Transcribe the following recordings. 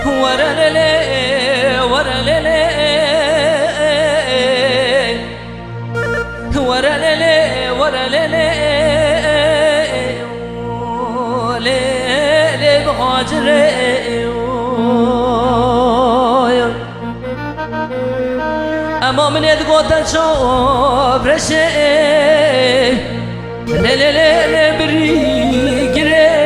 ورا ليلي ورا ليلي ورا ليلي ورا ليلي ليلي بهاجري اما من يدقوت الشوف رشي ليلي ليلي بريقري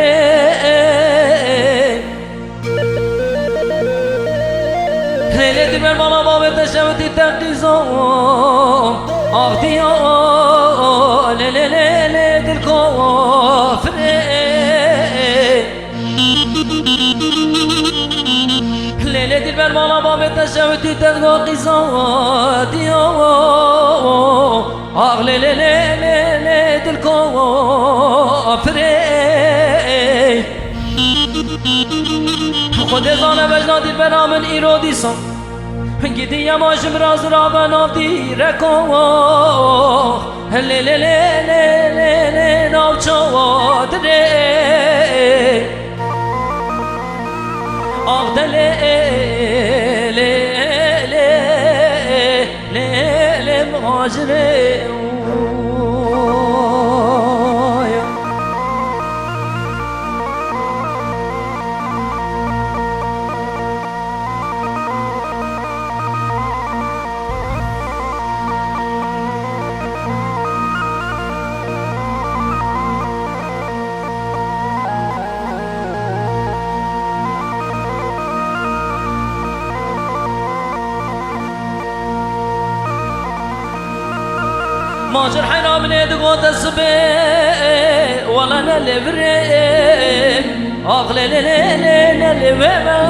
ليلي دي بالمالا بابي تشوتي تقديزون اغديو ليلي ليلي دي الكوفري ليلي دي بالمالا بابي تشوتي تقديزون ديو اغ ليلي ليلي دي الكوفري خود زانه بجنادی برامن ایرادی سام گیدی یماشم راز را بنافتی رکو لی لی لی لی لی لی ناو چوادره آغده لی لی لی لی لی مهاجره ماجر حينا من يدقوت السبي ولا نلبري أغلي ليلي نلبما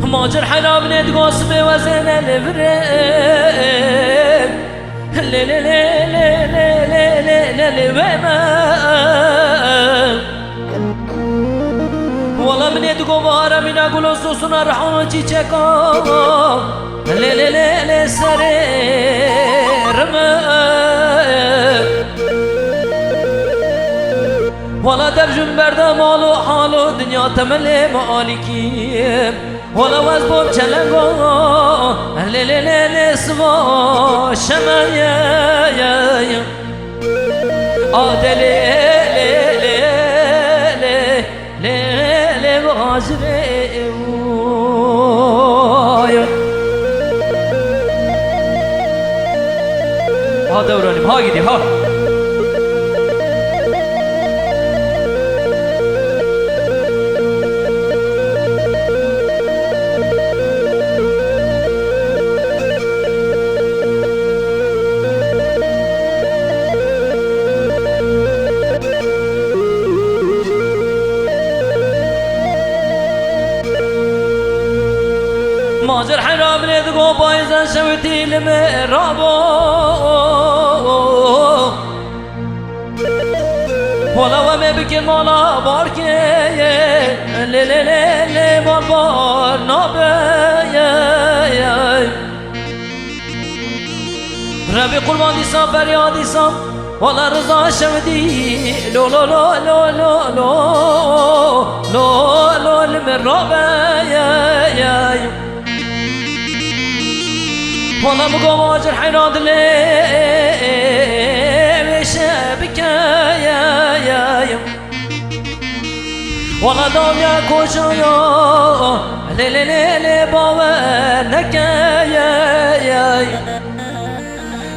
ماجر حينا من يدقوت السبي وزين نلبري ليلي ليلي ليلي نلبما والله من يدقو بارا من أقول السوسنا رحمة چيچكا لي لي لي لي سرير ولا درجم بردا مالو حالو دنيا تملي مالكي ولا وزبوب چلنگو لي لي لي لي سوا شمايا آدلي لي لي لي لي لي بغاجري ها دورانیم ها گیدی ها ماجر حرام ندقو بايزا شوتي المرابو ولا وما بكر مالا باركي لي لي لي لي بار نابي ربي قربان دي سام فرياد دي سام ولا رضا شودي لو لو لو لو لو لو لو لو المرابي ولا بقى ماجر حيراد لي شبك يا ولا دنيا كوشيا لي لي لي لي باونك يا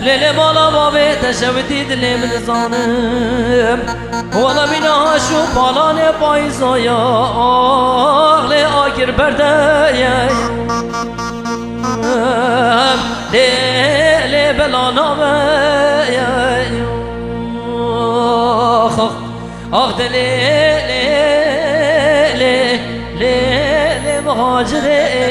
لي لي بالا بابي تشبتي دلي من ظانم ولا بينا شو بالاني بايزا يا لي آخر برده يا لي بلا نامه آخ لي مهاجره